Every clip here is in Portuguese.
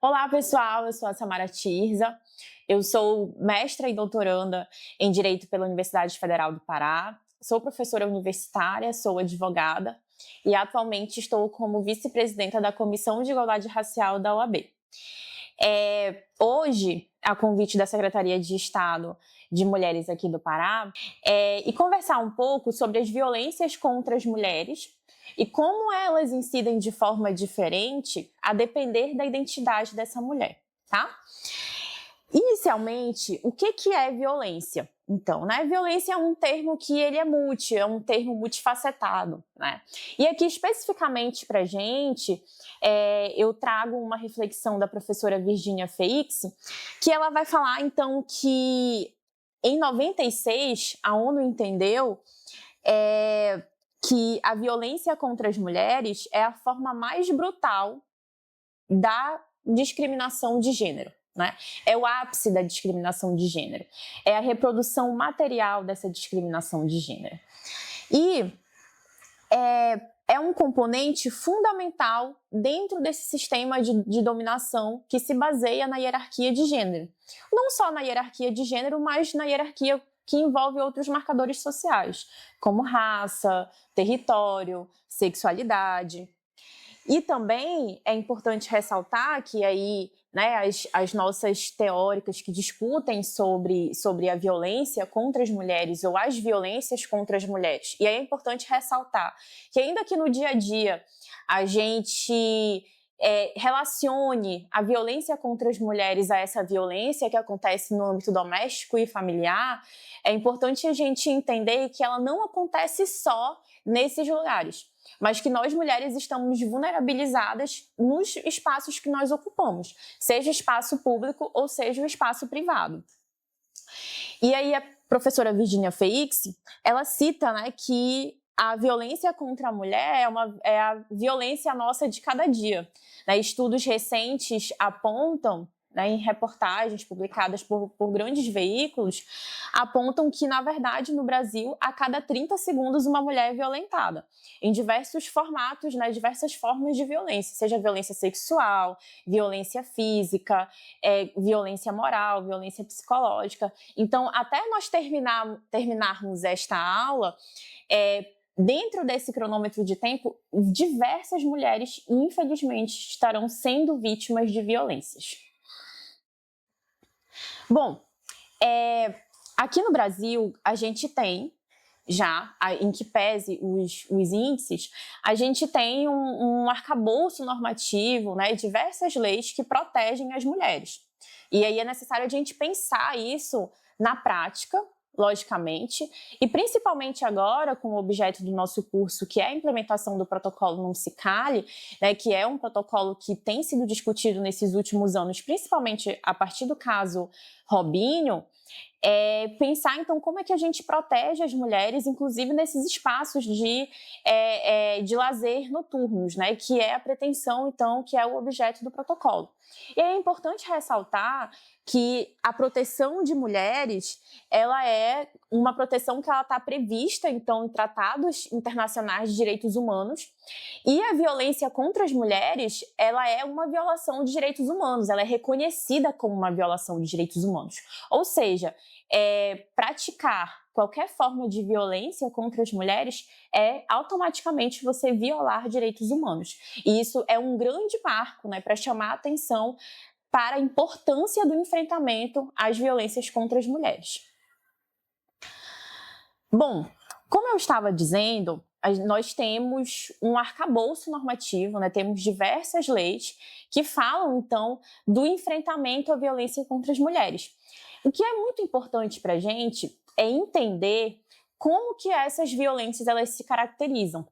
Olá, pessoal, eu sou a Samara Tirza, eu sou mestra e doutoranda em Direito pela Universidade Federal do Pará, sou professora universitária, sou advogada e atualmente estou como vice-presidenta da Comissão de Igualdade Racial da OAB. Hoje, a convite da Secretaria de Estado de Mulheres aqui do Pará, e conversar um pouco sobre as violências contra as mulheres e como elas incidem de forma diferente a depender da identidade dessa mulher, tá? Inicialmente, o que é violência? Então, né, violência é um termo que ele é um termo multifacetado, né? E aqui, especificamente para a gente, eu trago uma reflexão da professora Virginia Feix, que ela vai falar, então, que em 96, a ONU entendeu que a violência contra as mulheres é a forma mais brutal da discriminação de gênero. Né? É o ápice da discriminação de gênero. É a reprodução material dessa discriminação de gênero. E é um componente fundamental dentro desse sistema de dominação que se baseia na hierarquia de gênero. Não só na hierarquia de gênero, mas na hierarquia que envolve outros marcadores sociais, como raça, território, sexualidade. E também é importante ressaltar que aí, né, as nossas teóricas que discutem sobre a violência contra as mulheres ou as violências contra as mulheres. E aí é importante ressaltar que ainda que no dia a dia a gente relacione a violência contra as mulheres a essa violência que acontece no âmbito doméstico e familiar, é importante a gente entender que ela não acontece só nesses lugares, mas que nós mulheres estamos vulnerabilizadas nos espaços que nós ocupamos, seja espaço público ou seja o espaço privado. E aí a professora Virginia Feix, ela cita, né, que a violência contra a mulher é a violência nossa de cada dia. Né? Estudos recentes apontam, né, em reportagens publicadas por grandes veículos, apontam que, na verdade, no Brasil, a cada 30 segundos uma mulher é violentada, em diversos formatos, né, diversas formas de violência, seja violência sexual, violência física, violência moral, violência psicológica. Então, até nós terminarmos esta aula, dentro desse cronômetro de tempo, diversas mulheres, infelizmente, estarão sendo vítimas de violências. Bom, aqui no Brasil, a gente tem já, em que pese os índices, a gente tem um arcabouço normativo, né, diversas leis que protegem as mulheres. E aí é necessário a gente pensar isso na prática, logicamente, e principalmente agora com o objeto do nosso curso, que é a implementação do protocolo Não Se Cale, né, que é um protocolo que tem sido discutido nesses últimos anos, principalmente a partir do caso Robinho, pensar, então, como é que a gente protege as mulheres, inclusive nesses espaços de lazer noturnos, né, que é a pretensão, então, que é o objeto do protocolo. E é importante ressaltar que a proteção de mulheres, ela é uma proteção que ela está prevista, então, em tratados internacionais de direitos humanos, e a violência contra as mulheres, ela é uma violação de direitos humanos, ela é reconhecida como uma violação de direitos humanos. Ou seja, praticar qualquer forma de violência contra as mulheres é automaticamente você violar direitos humanos. E isso é um grande marco, né, para chamar a atenção para a importância do enfrentamento às violências contra as mulheres. Bom, como eu estava dizendo, nós temos um arcabouço normativo, né? Temos diversas leis que falam, então, do enfrentamento à violência contra as mulheres. O que é muito importante para a gente é entender como que essas violências elas se caracterizam.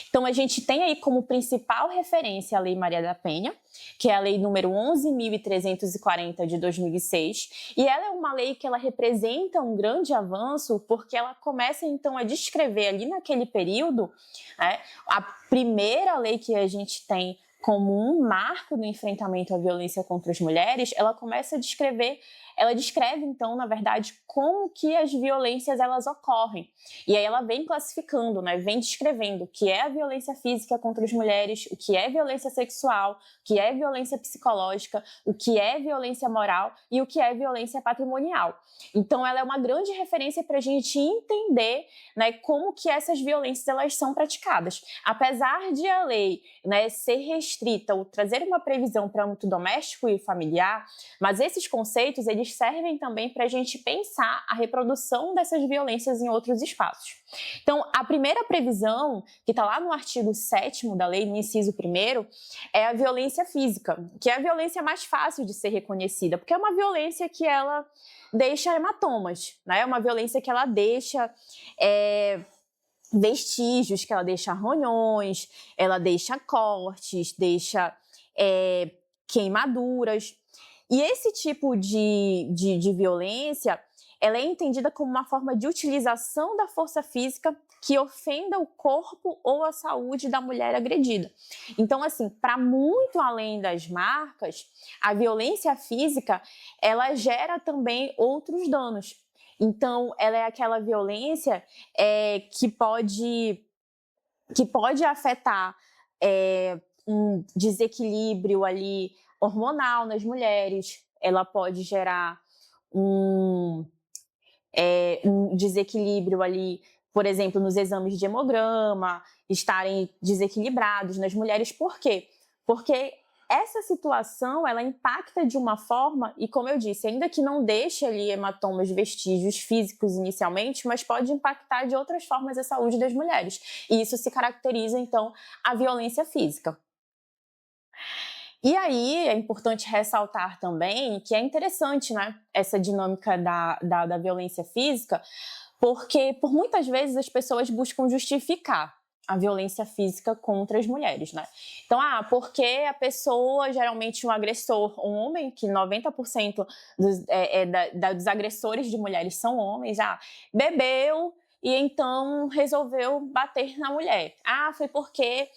Então, a gente tem aí como principal referência a Lei Maria da Penha, que é a lei número 11.340 de 2006, e ela é uma lei que ela representa um grande avanço porque ela começa, então, a descrever ali naquele período, né, a primeira lei que a gente tem como um marco no enfrentamento à violência contra as mulheres, ela começa a descrever, ela descreve então, na verdade, como que as violências elas ocorrem. E aí ela vem classificando, né, vem descrevendo o que é a violência física contra as mulheres, o que é violência sexual, o que é violência psicológica, o que é violência moral e o que é violência patrimonial. Então ela é uma grande referência para a gente entender, né, como que essas violências elas são praticadas. Apesar de a lei, né, ser restrita ou trazer uma previsão para o âmbito doméstico e familiar, mas esses conceitos eles servem também para a gente pensar a reprodução dessas violências em outros espaços. Então, a primeira previsão, que está lá no artigo 7º da lei, no inciso 1º, é a violência física, que é a violência mais fácil de ser reconhecida, porque é uma violência que ela deixa hematomas, né? É uma violência que ela deixa vestígios, que ela deixa arranhões, ela deixa cortes, deixa queimaduras. E esse tipo de violência, ela é entendida como uma forma de utilização da força física que ofenda o corpo ou a saúde da mulher agredida. Então, assim, para muito além das marcas, a violência física, ela gera também outros danos. Então, ela é aquela violência que pode afetar um desequilíbrio ali hormonal nas mulheres, ela pode gerar um desequilíbrio ali, por exemplo, nos exames de hemograma, estarem desequilibrados nas mulheres. Por quê? Porque essa situação, ela impacta de uma forma, e como eu disse, ainda que não deixe ali hematomas, vestígios físicos inicialmente, mas pode impactar de outras formas a saúde das mulheres. E isso se caracteriza, então, a violência física. E aí é importante ressaltar também que é interessante, né, essa dinâmica da violência física, porque por muitas vezes as pessoas buscam justificar a violência física contra as mulheres, né? Então, porque a pessoa, geralmente um agressor, um homem, que 90% dos agressores de mulheres são homens, bebeu e então resolveu bater na mulher. Foi porque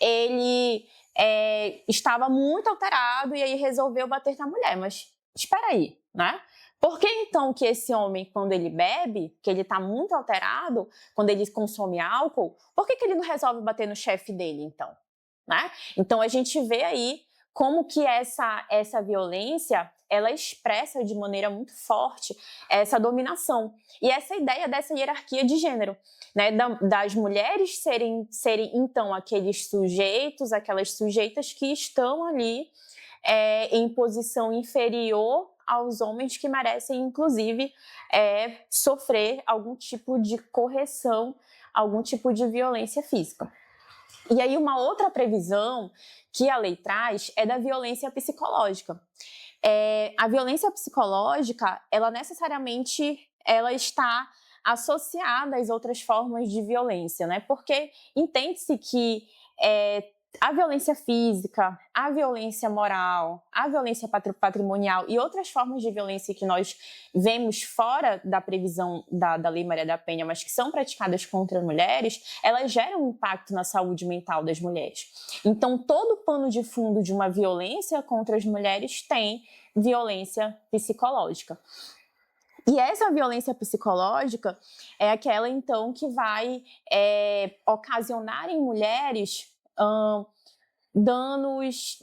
ele estava muito alterado e aí resolveu bater na mulher. Mas espera aí, né? Por que então que esse homem, quando ele bebe, que ele está muito alterado, quando ele consome álcool, por que ele não resolve bater no chefe dele, então? Né? Então a gente vê aí como que essa violência, ela expressa de maneira muito forte essa dominação. E essa ideia dessa hierarquia de gênero, né? Das mulheres serem então, aqueles sujeitos, aquelas sujeitas que estão ali em posição inferior aos homens que merecem, inclusive, sofrer algum tipo de correção, algum tipo de violência física. E aí uma outra previsão que a lei traz é da violência psicológica. A violência psicológica, ela necessariamente ela está associada às outras formas de violência, né? Porque entende-se que a violência física, a violência moral, a violência patrimonial e outras formas de violência que nós vemos fora da previsão da Lei Maria da Penha, mas que são praticadas contra mulheres, elas geram um impacto na saúde mental das mulheres. Então, todo o pano de fundo de uma violência contra as mulheres tem violência psicológica. E essa violência psicológica é aquela, então, que vai ocasionar em mulheres danos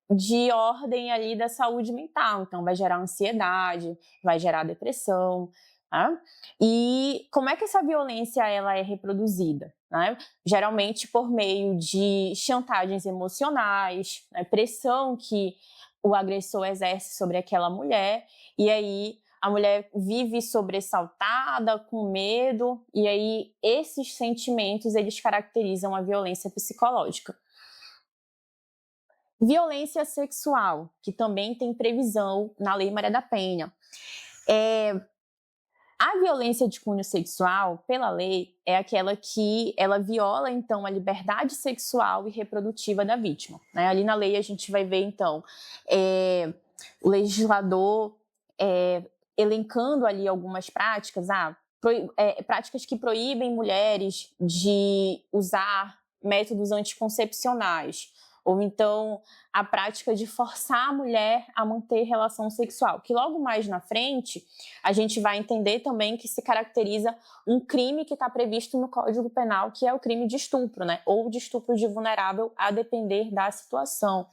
de ordem ali da saúde mental. Então, vai gerar ansiedade, vai gerar depressão. Tá? E como é que essa violência ela é reproduzida? Né? Geralmente por meio de chantagens emocionais, né? Pressão que o agressor exerce sobre aquela mulher, e aí a mulher vive sobressaltada, com medo, e aí esses sentimentos eles caracterizam a violência psicológica. Violência sexual, que também tem previsão na Lei Maria da Penha. A violência de cunho sexual, pela lei, é aquela que ela viola, então, a liberdade sexual e reprodutiva da vítima. Né? Ali na lei a gente vai ver, então, o legislador elencando ali algumas práticas, práticas que proíbem mulheres de usar métodos anticoncepcionais, ou então a prática de forçar a mulher a manter relação sexual, que logo mais na frente a gente vai entender também que se caracteriza um crime que está previsto no Código Penal, que é o crime de estupro, né? Ou de estupro de vulnerável, a depender da situação.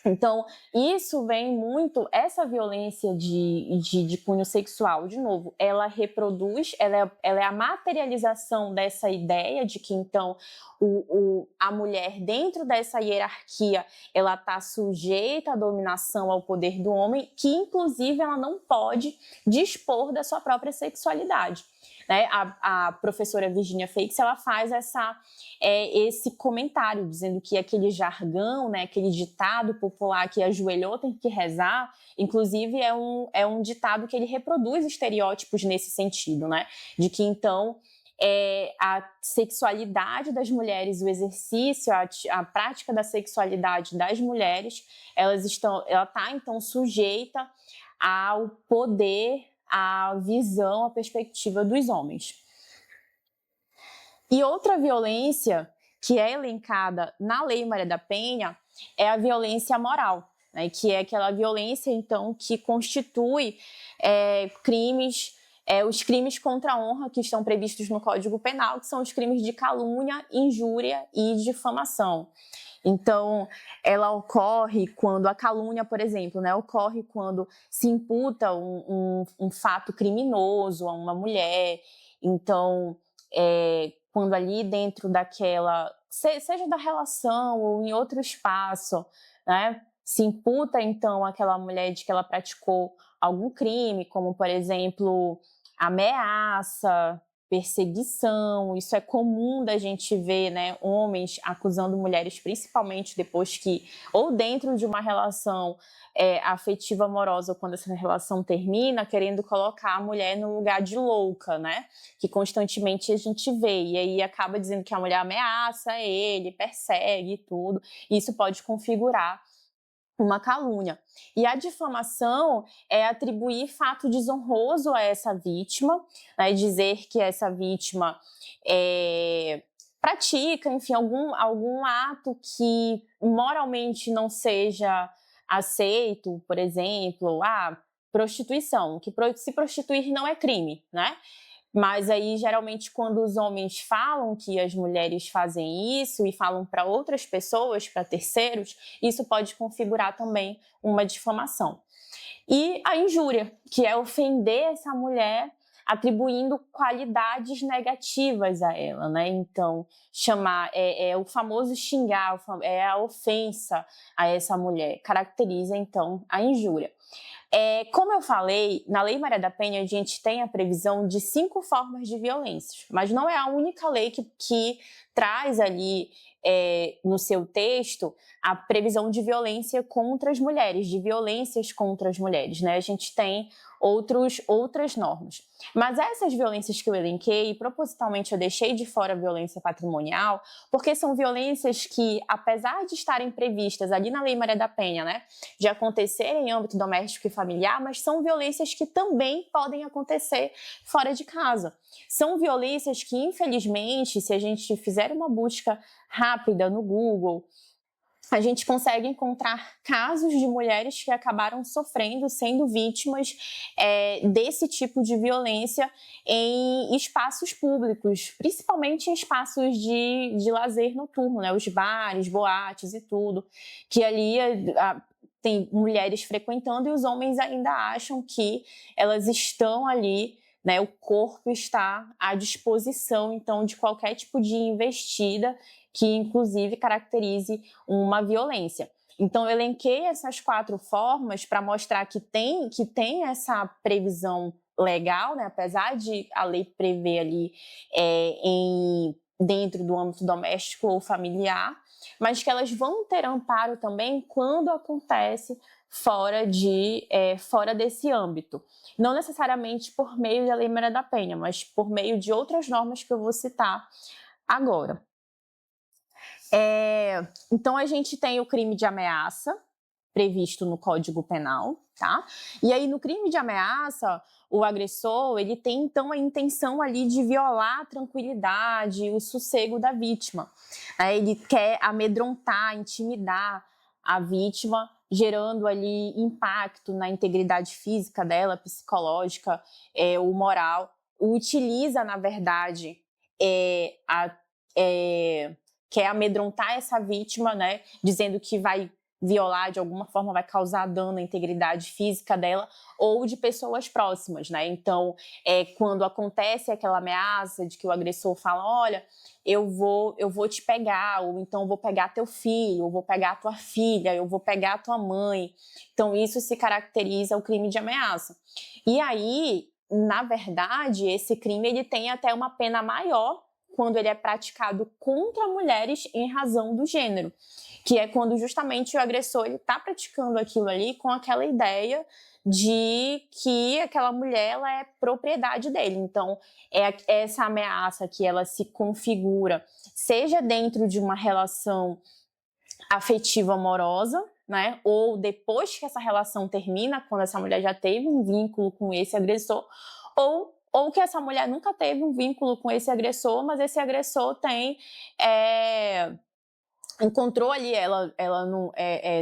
Então, isso vem muito, essa violência de cunho sexual, de novo, ela reproduz, ela é a materialização dessa ideia de que, então, a mulher, dentro dessa hierarquia, ela está sujeita à dominação ao poder do homem, que, inclusive, ela não pode dispor da sua própria sexualidade. Né? A professora Virginia Feix, ela faz esse comentário, dizendo que aquele jargão, né, aquele ditado popular que ajoelhou tem que rezar, inclusive é um ditado que ele reproduz estereótipos nesse sentido, né? De que, então, a sexualidade das mulheres, o exercício, a prática da sexualidade das mulheres, ela está, então, sujeita ao poder, à visão, à perspectiva dos homens. E outra violência que é elencada na Lei Maria da Penha é a violência moral, né, que é aquela violência, então, que constitui crimes, os crimes contra a honra que estão previstos no Código Penal, que são os crimes de calúnia, injúria e difamação. Então, ela ocorre quando a calúnia, por exemplo, né, ocorre quando se imputa um fato criminoso a uma mulher. Então, quando ali dentro daquela, seja da relação ou em outro espaço, né, se imputa então aquela mulher de que ela praticou algum crime, como, por exemplo, ameaça, perseguição. Isso é comum da gente ver, né, homens acusando mulheres, principalmente depois que, ou dentro de uma relação afetiva amorosa, ou quando essa relação termina, querendo colocar a mulher no lugar de louca, né, que constantemente a gente vê, e aí acaba dizendo que a mulher ameaça ele, persegue tudo, e isso pode configurar uma calúnia. E a difamação é atribuir fato desonroso a essa vítima, né, dizer que essa vítima pratica, enfim, algum ato que moralmente não seja aceito, por exemplo, prostituição, que se prostituir não é crime, né? Mas aí, geralmente, quando os homens falam que as mulheres fazem isso e falam para outras pessoas, para terceiros, isso pode configurar também uma difamação. E a injúria, que é ofender essa mulher atribuindo qualidades negativas a ela, né? Então, chamar, o famoso xingar, é a ofensa a essa mulher, caracteriza, então, a injúria. Como eu falei, na Lei Maria da Penha a gente tem a previsão de 5 formas de violência, mas não é a única lei que traz ali no seu texto a previsão de violência contra as mulheres, de violências contra as mulheres, né? A gente tem outras normas. Mas essas violências que eu elenquei, propositalmente eu deixei de fora a violência patrimonial, porque são violências que, apesar de estarem previstas ali na Lei Maria da Penha, né, de acontecerem em âmbito doméstico e familiar, mas são violências que também podem acontecer fora de casa. São violências que, infelizmente, se a gente fizer uma busca rápida no Google, a gente consegue encontrar casos de mulheres que acabaram sofrendo, sendo vítimas desse tipo de violência em espaços públicos, principalmente em espaços de lazer noturno, né? Os bares, boates e tudo, que ali tem mulheres frequentando e os homens ainda acham que elas estão ali, né? O corpo está à disposição, então, de qualquer tipo de investida que, inclusive, caracterize uma violência. Então, eu elenquei essas 4 formas para mostrar que tem essa previsão legal, né? Apesar de a lei prever ali dentro do âmbito doméstico ou familiar, mas que elas vão ter amparo também quando acontece fora desse âmbito. Não necessariamente por meio da Lei Maria da Penha, mas por meio de outras normas que eu vou citar agora. Então, a gente tem o crime de ameaça, previsto no Código Penal, tá? E aí, no crime de ameaça, o agressor, ele tem, então, a intenção ali de violar a tranquilidade, o sossego da vítima. Ele quer amedrontar, intimidar a vítima, gerando ali impacto na integridade física dela, psicológica, ou moral. Utiliza, na verdade, quer amedrontar essa vítima, né, dizendo que vai violar de alguma forma, vai causar dano à integridade física dela ou de pessoas próximas, né? Então, quando acontece aquela ameaça de que o agressor fala, olha, eu vou te pegar, ou então eu vou pegar teu filho, eu vou pegar tua filha, eu vou pegar tua mãe. Então, isso se caracteriza o crime de ameaça. E aí, na verdade, esse crime ele tem até uma pena maior quando ele é praticado contra mulheres em razão do gênero, que é quando justamente o agressor está praticando aquilo ali com aquela ideia de que aquela mulher ela é propriedade dele. Então, é essa ameaça que ela se configura, seja dentro de uma relação afetiva amorosa, né? Ou depois que essa relação termina, quando essa mulher já teve um vínculo com esse agressor, ou que essa mulher nunca teve um vínculo com esse agressor, mas esse agressor encontrou ali ela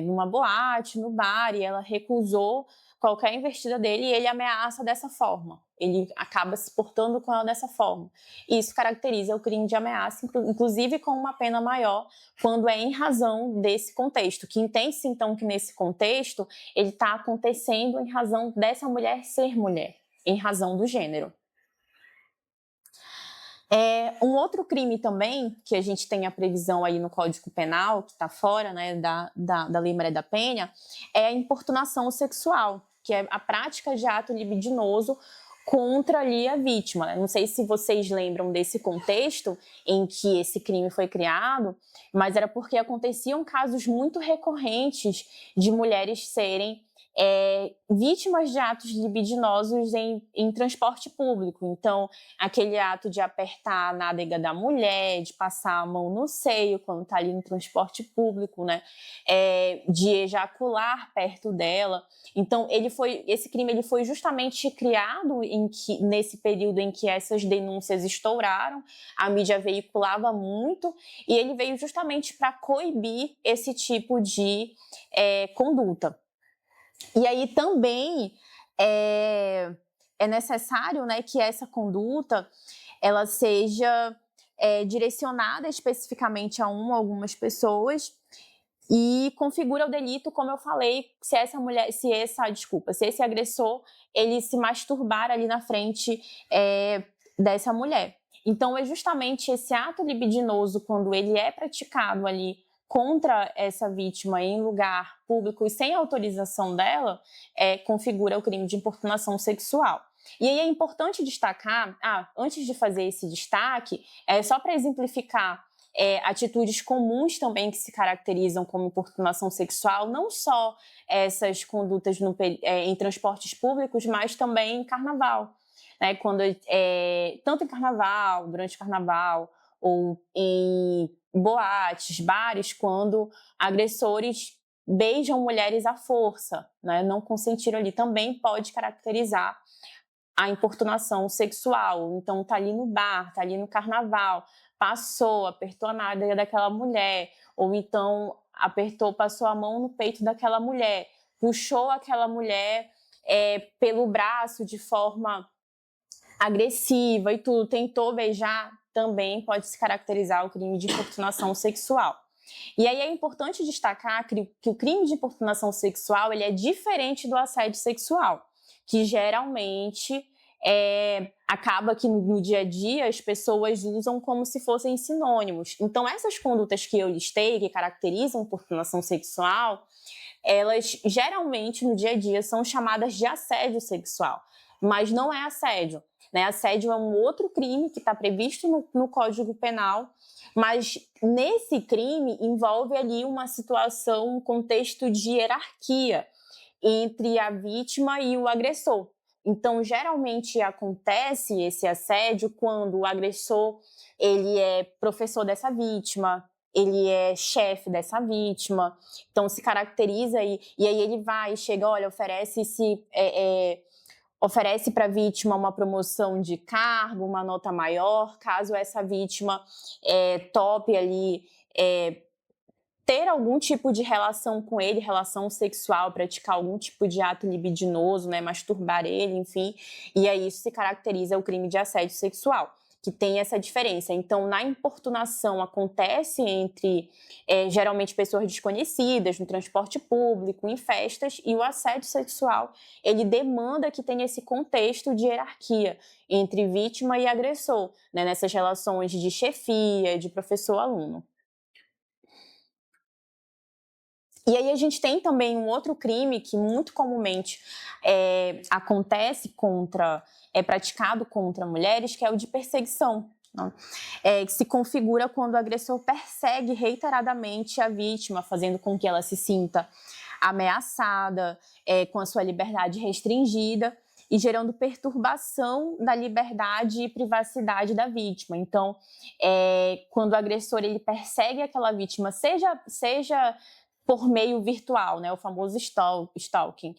numa boate, no bar, e ela recusou qualquer investida dele e ele ameaça dessa forma. Ele acaba se portando com ela dessa forma. E isso caracteriza o crime de ameaça, inclusive com uma pena maior, quando é em razão desse contexto. Que entende-se, então, que nesse contexto ele está acontecendo em razão dessa mulher ser mulher, em razão do gênero. Um outro crime também, que a gente tem a previsão aí no Código Penal, que está fora, né, da Lei Maria da Penha, é a importunação sexual, que é a prática de ato libidinoso contra ali a vítima. Não sei se vocês lembram desse contexto em que esse crime foi criado, mas era porque aconteciam casos muito recorrentes de mulheres serem vítimas de atos libidinosos em transporte público. Então, aquele ato de apertar a nádega da mulher, de passar a mão no seio quando está ali no transporte público, né? De ejacular perto dela. Então, esse crime ele foi justamente criado nesse período em que essas denúncias estouraram, a mídia veiculava muito, e ele veio justamente para coibir esse tipo de conduta. E aí também é necessário, né, que essa conduta ela seja direcionada especificamente a algumas pessoas e configura o delito, como eu falei, se esse agressor ele se masturbar ali na frente dessa mulher. Então é justamente esse ato libidinoso, quando ele é praticado ali contra essa vítima em lugar público e sem autorização dela, configura o crime de importunação sexual. E aí é importante destacar, antes de fazer esse destaque, só para exemplificar atitudes comuns também que se caracterizam como importunação sexual, não só essas condutas em transportes públicos, mas também em carnaval. Né? Tanto em carnaval, durante o carnaval, ou em boates, bares, quando agressores beijam mulheres à força, né? Não consentiram ali, também pode caracterizar a importunação sexual. Então, tá ali no bar, tá ali no carnaval, passou, apertou a nádega daquela mulher, ou então passou a mão no peito daquela mulher, puxou aquela mulher pelo braço de forma agressiva e tudo, tentou beijar, também pode se caracterizar o crime de importunação sexual. E aí é importante destacar que o crime de importunação sexual ele é diferente do assédio sexual, que geralmente acaba que no dia a dia as pessoas usam como se fossem sinônimos. Então essas condutas que eu listei, que caracterizam importunação sexual, elas geralmente no dia a dia são chamadas de assédio sexual, mas não é assédio. Né? Assédio é um outro crime que está previsto no Código Penal, mas nesse crime envolve ali uma situação, um contexto de hierarquia entre a vítima e o agressor. Então, geralmente acontece esse assédio quando o agressor ele é professor dessa vítima, ele é chefe dessa vítima, então se caracteriza e aí ele vai, chega, olha, oferece para a vítima uma promoção de cargo, uma nota maior, caso essa vítima tope ali ter algum tipo de relação com ele, relação sexual, praticar algum tipo de ato libidinoso, né, masturbar ele, enfim, e aí isso se caracteriza o crime de assédio sexual, que tem essa diferença. Então, na importunação acontece entre, geralmente, pessoas desconhecidas, no transporte público, em festas, e o assédio sexual, ele demanda que tenha esse contexto de hierarquia entre vítima e agressor, né, nessas relações de chefia, de professor-aluno. E aí a gente tem também um outro crime que muito comumente acontece é praticado contra mulheres, que é o de perseguição, né? Que se configura quando o agressor persegue reiteradamente a vítima, fazendo com que ela se sinta ameaçada, com a sua liberdade restringida e gerando perturbação da liberdade e privacidade da vítima. Então, quando o agressor ele persegue aquela vítima, seja por meio virtual, né, o famoso stalking,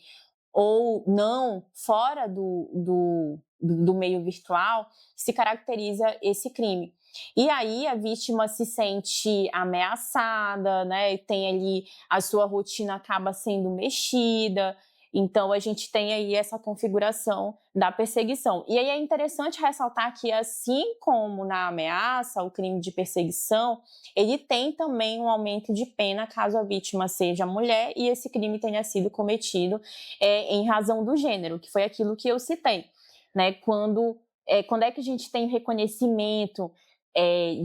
ou não, fora do meio virtual, se caracteriza esse crime. E aí a vítima se sente ameaçada, né, tem ali a sua rotina acaba sendo mexida, então a gente tem aí essa configuração da perseguição. E aí é interessante ressaltar que, assim como na ameaça, o crime de perseguição, ele tem também um aumento de pena caso a vítima seja mulher e esse crime tenha sido cometido em razão do gênero, que foi aquilo que eu citei, né? Quando é que a gente tem reconhecimento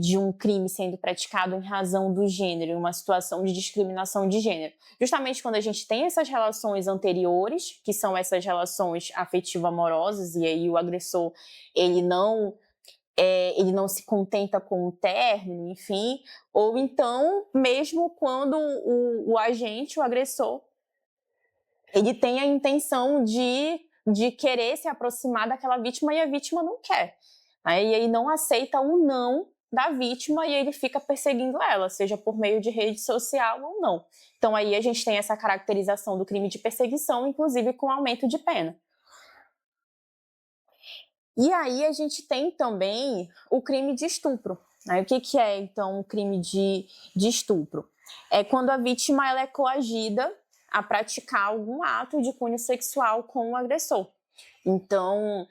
de um crime sendo praticado em razão do gênero, em uma situação de discriminação de gênero? Justamente quando a gente tem essas relações anteriores, que são essas relações afetivo-amorosas, e aí o agressor ele não se contenta com o término, enfim, ou então mesmo quando o agente, o agressor, ele tem a intenção de querer se aproximar daquela vítima e a vítima não quer, né? E aí não aceita o não da vítima e ele fica perseguindo ela, seja por meio de rede social ou não. Então aí a gente tem essa caracterização do crime de perseguição, inclusive com aumento de pena. E aí a gente tem também o crime de estupro, né? O que é, então, o crime de estupro? É quando a vítima ela é coagida a praticar algum ato de cunho sexual com o agressor. Então,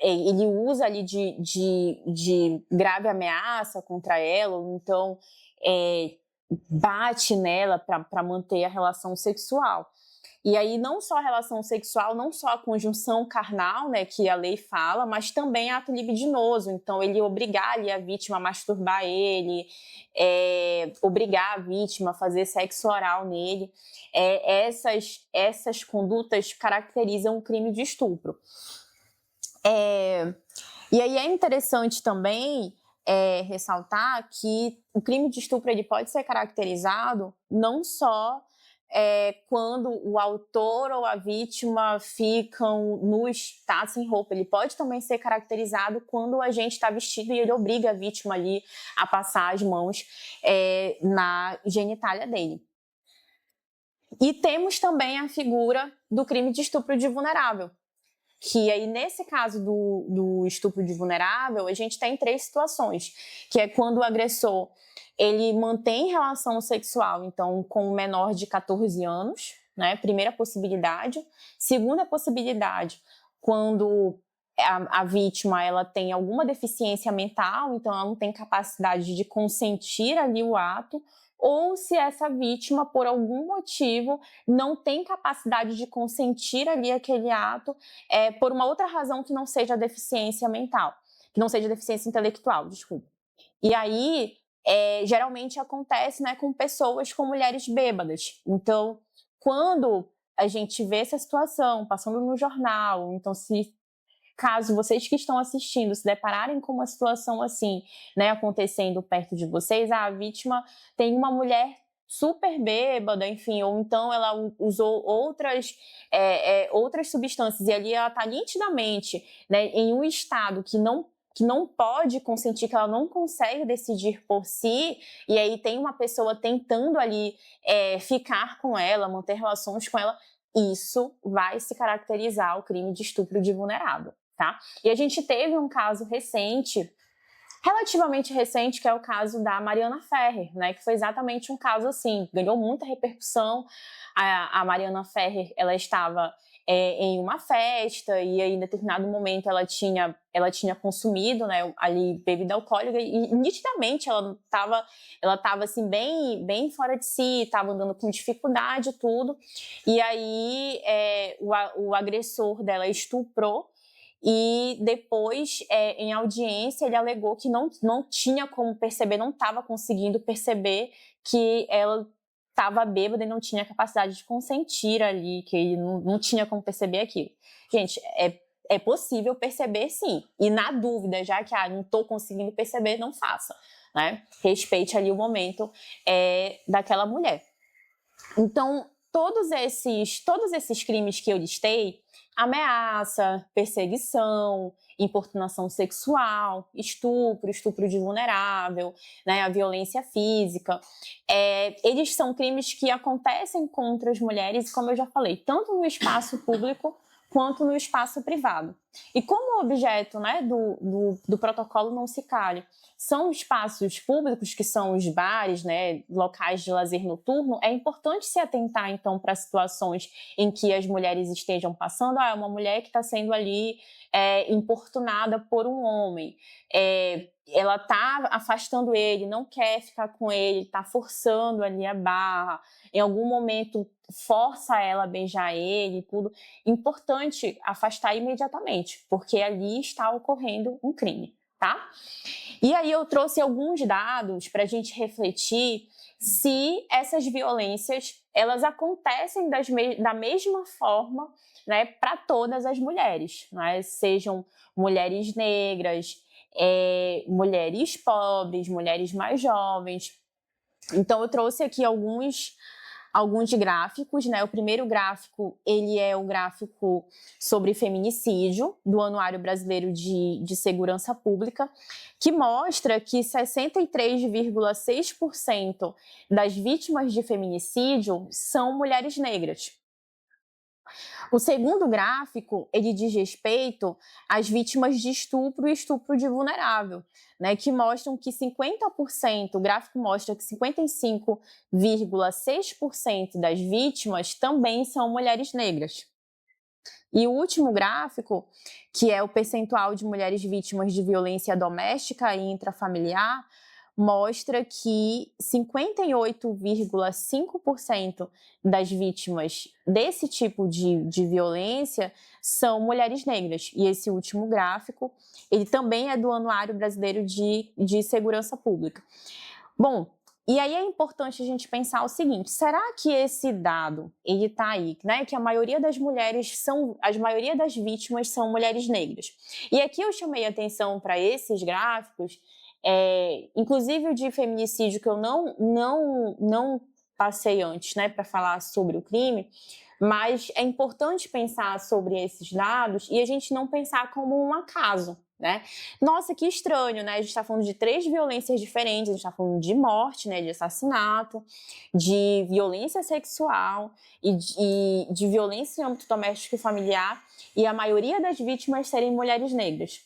ele usa ali de grave ameaça contra ela, ou então bate nela para manter a relação sexual. E aí não só a relação sexual, não só a conjunção carnal, né, que a lei fala, mas também ato libidinoso. Então ele obrigar ali a vítima a masturbar ele, obrigar a vítima a fazer sexo oral nele. Essas condutas caracterizam o crime de estupro. E aí é interessante também ressaltar que o crime de estupro ele pode ser caracterizado não só quando o autor ou a vítima ficam nus, tá, sem roupa. Ele pode também ser caracterizado quando o agente está vestido e ele obriga a vítima ali a passar as mãos na genitália dele. E temos também a figura do crime de estupro de vulnerável, que aí nesse caso do estupro de vulnerável, a gente tem 3 situações, que é quando o agressor ele mantém relação sexual, então, com um menor de 14 anos, né? Primeira possibilidade. Segunda possibilidade, quando a vítima ela tem alguma deficiência mental, então ela não tem capacidade de consentir ali o ato, ou se essa vítima, por algum motivo, não tem capacidade de consentir ali aquele ato por uma outra razão que não seja deficiência mental, que não seja deficiência intelectual, desculpa. E aí, geralmente acontece, né, com pessoas, com mulheres bêbadas. Então, quando a gente vê essa situação passando no jornal, então caso vocês que estão assistindo se depararem com uma situação assim, né, acontecendo perto de vocês, a vítima tem uma mulher super bêbada, enfim, ou então ela usou outras substâncias e ali ela está nitidamente, né, em um estado que não que não pode consentir, que ela não consegue decidir por si, e aí tem uma pessoa tentando ali ficar com ela, manter relações com ela, isso vai se caracterizar o crime de estupro de vulnerável, tá? E a gente teve um caso recente, relativamente recente, que é o caso da Mariana Ferrer, né, que foi exatamente um caso assim, ganhou muita repercussão. A Mariana Ferrer, ela estava em uma festa e aí, em determinado momento ela tinha consumido, né, ali bebida alcoólica e nitidamente ela estava assim bem fora de si, estava andando com dificuldade e tudo. E aí o agressor dela estuprou. E depois, em audiência, ele alegou que não tinha como perceber, não estava conseguindo perceber que ela estava bêbada e não tinha capacidade de consentir ali, que ele não tinha como perceber aquilo. Gente, é possível perceber sim, e na dúvida, já que não estou conseguindo perceber, não faça, né? Respeite ali o momento daquela mulher. Então, todos esses crimes que eu listei, ameaça, perseguição, importunação sexual, estupro de vulnerável, né, a violência física, eles são crimes que acontecem contra as mulheres, como eu já falei, tanto no espaço público quanto no espaço privado. E como o objeto, né, do protocolo não se cale são espaços públicos, que são os bares, né, locais de lazer noturno, é importante se atentar, então, para situações em que as mulheres estejam passando. Uma mulher que está sendo ali importunada por um homem, ela está afastando ele, não quer ficar com ele, está forçando ali a barra, em algum momento força ela a beijar ele e tudo. Importante afastar imediatamente, porque ali está ocorrendo um crime, tá? E aí eu trouxe alguns dados para a gente refletir se essas violências elas acontecem da mesma forma, né, para todas as mulheres, né? Sejam mulheres negras, mulheres pobres, mulheres mais jovens. Então eu trouxe aqui alguns gráficos, né? O primeiro gráfico, ele é o gráfico sobre feminicídio do Anuário Brasileiro de Segurança Pública, que mostra que 63,6% das vítimas de feminicídio são mulheres negras. O segundo gráfico, ele diz respeito às vítimas de estupro e estupro de vulnerável, né, que mostram que 50%, o gráfico mostra que 55,6% das vítimas também são mulheres negras. E o último gráfico, que é o percentual de mulheres vítimas de violência doméstica e intrafamiliar, mostra que 58,5% das vítimas desse tipo de violência são mulheres negras. E esse último gráfico, ele também é do Anuário Brasileiro de Segurança Pública. Bom, e aí é importante a gente pensar o seguinte: será que esse dado, ele está aí, né? Que a maioria das vítimas são mulheres negras. E aqui eu chamei atenção para esses gráficos, inclusive o de feminicídio, que eu não passei antes, né, para falar sobre o crime, mas é importante pensar sobre esses dados e a gente não pensar como um acaso, né? Nossa, que estranho, né? A gente está falando de 3 violências diferentes, a gente está falando de morte, né, de assassinato, de violência sexual e de violência em âmbito doméstico e familiar, e a maioria das vítimas serem mulheres negras.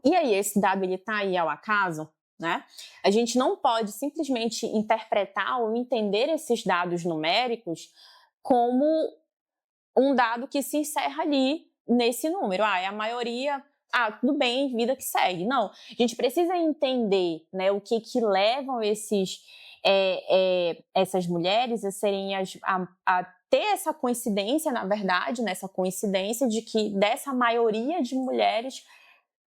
E aí, esse dado está aí ao acaso, né? A gente não pode simplesmente interpretar ou entender esses dados numéricos como um dado que se encerra ali nesse número. É a maioria, tudo bem, vida que segue. Não, a gente precisa entender, né, o que levam essas mulheres a serem a ter essa coincidência, na verdade, né, essa coincidência de que dessa maioria de mulheres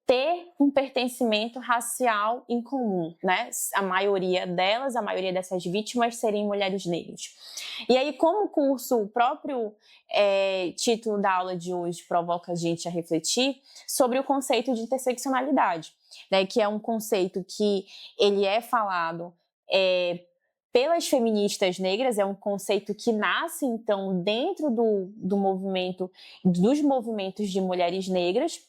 ter um pertencimento racial em comum, né? A maioria dessas vítimas serem mulheres negras. E aí, como o próprio título da aula de hoje provoca a gente a refletir sobre o conceito de interseccionalidade, né? Que é um conceito que ele é falado pelas feministas negras, é um conceito que nasce, então, dentro dos movimentos de mulheres negras,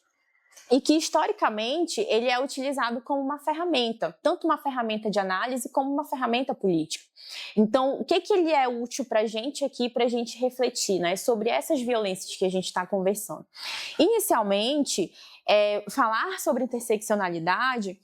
e que, historicamente, ele é utilizado como uma ferramenta, tanto uma ferramenta de análise como uma ferramenta política. Então, o que ele é útil para a gente aqui, para a gente refletir, né, sobre essas violências que a gente está conversando? Inicialmente, falar sobre interseccionalidade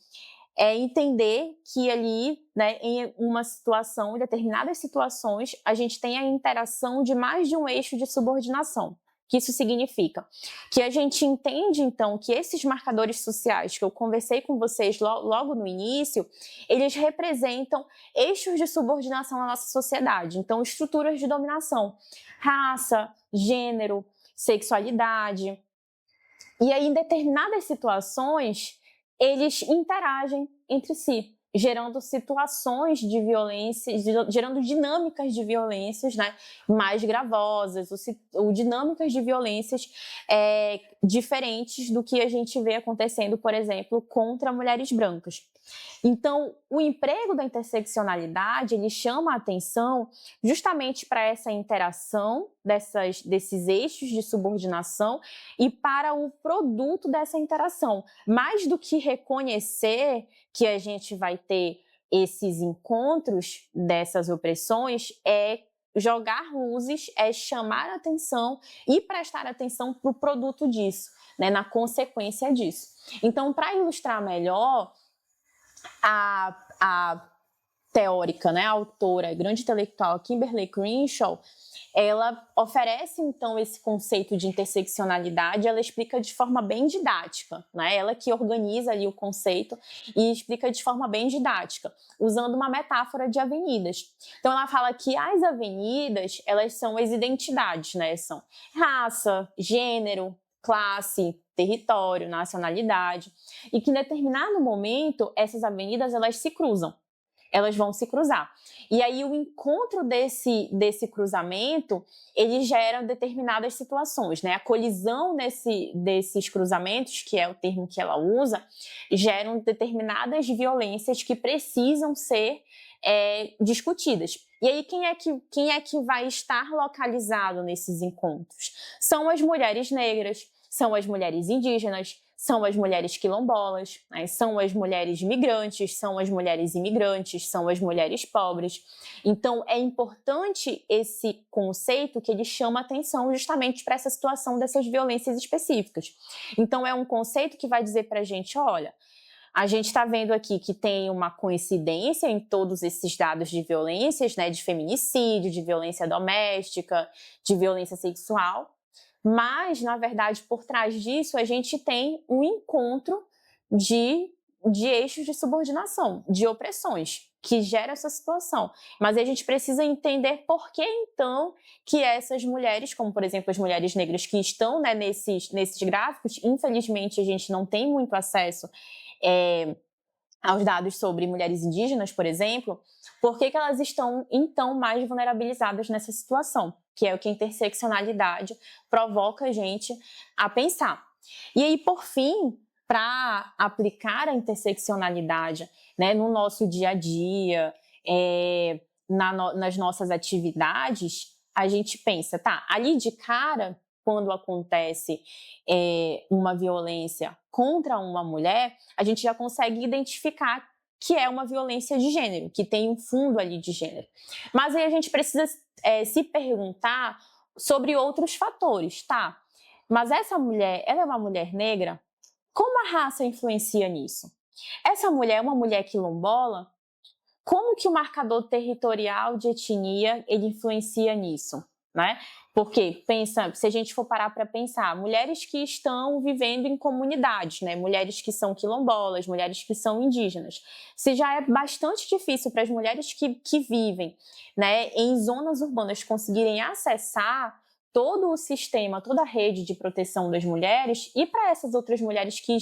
é entender que ali, né, em uma situação, em determinadas situações, a gente tem a interação de mais de um eixo de subordinação. O que isso significa? Que a gente entende, então, que esses marcadores sociais que eu conversei com vocês logo no início, eles representam eixos de subordinação na nossa sociedade. Então, estruturas de dominação, raça, gênero, sexualidade. E aí, em determinadas situações, eles interagem entre si, gerando situações de violência, gerando dinâmicas de violências, né, mais gravosas, ou dinâmicas de violências diferentes do que a gente vê acontecendo, por exemplo, contra mulheres brancas. Então, o emprego da interseccionalidade, ele chama a atenção justamente para essa interação desses eixos de subordinação e para o produto dessa interação. Mais do que reconhecer que a gente vai ter esses encontros dessas opressões, é jogar luzes, é chamar a atenção e prestar atenção para o produto disso, né, na consequência disso. Então, para ilustrar melhor, a teórica, né, a autora, a grande intelectual Kimberlé Crenshaw, ela oferece, então, esse conceito de interseccionalidade, ela explica de forma bem didática, né? Ela que organiza ali o conceito e explica de forma bem didática, usando uma metáfora de avenidas. Então, ela fala que as avenidas, elas são as identidades, né? São raça, gênero, classe, território, nacionalidade, e que em determinado momento essas avenidas elas se cruzam. Elas vão se cruzar. E aí o encontro desse cruzamento, ele gera determinadas situações, né? A colisão desses cruzamentos, que é o termo que ela usa, geram determinadas violências que precisam ser discutidas. E aí quem é que vai estar localizado nesses encontros? São as mulheres negras, são as mulheres indígenas, são as mulheres quilombolas, né? São as mulheres migrantes, são as mulheres imigrantes, são as mulheres pobres. Então, é importante esse conceito que ele chama atenção justamente para essa situação dessas violências específicas. Então, é um conceito que vai dizer para a gente, olha, a gente está vendo aqui que tem uma coincidência em todos esses dados de violências, né, de feminicídio, de violência doméstica, de violência sexual, mas, na verdade, por trás disso, a gente tem um encontro de eixos de subordinação, de opressões, que gera essa situação. Mas a gente precisa entender por que, então, que essas mulheres, como, por exemplo, as mulheres negras que estão, né, nesses gráficos, infelizmente, a gente não tem muito acesso aos dados sobre mulheres indígenas, por exemplo, por que elas estão, então, mais vulnerabilizadas nessa situação? Que é o que a interseccionalidade provoca a gente a pensar. E aí, por fim, para aplicar a interseccionalidade, né, no nosso dia a dia, nas nossas atividades, a gente pensa, tá, ali de cara, quando acontece uma violência contra uma mulher, a gente já consegue identificar que é uma violência de gênero, que tem um fundo ali de gênero. Mas aí a gente precisa se perguntar sobre outros fatores, tá? Mas essa mulher, ela é uma mulher negra? Como a raça influencia nisso? Essa mulher é uma mulher quilombola? Como que o marcador territorial de etnia ele influencia nisso, né? Porque se a gente for parar para pensar, mulheres que estão vivendo em comunidades, né? Mulheres que são quilombolas, mulheres que são indígenas, se já é bastante difícil para as mulheres que vivem, né, em zonas urbanas conseguirem acessar todo o sistema, toda a rede de proteção das mulheres e para essas outras mulheres que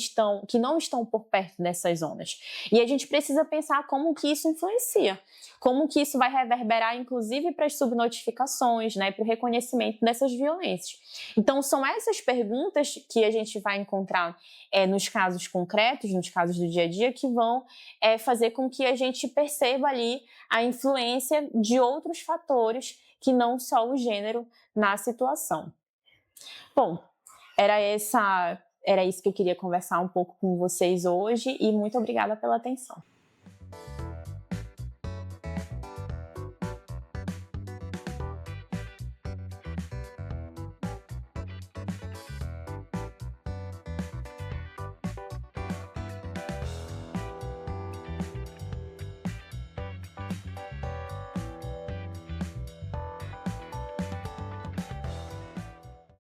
não estão por perto dessas zonas. E a gente precisa pensar como que isso influencia, como que isso vai reverberar, inclusive, para as subnotificações, né, para o reconhecimento dessas violências. Então, são essas perguntas que a gente vai encontrar nos casos concretos, nos casos do dia a dia, que vão fazer com que a gente perceba ali a influência de outros fatores que não só o gênero na situação. Bom, era era isso que eu queria conversar um pouco com vocês hoje e muito obrigada pela atenção.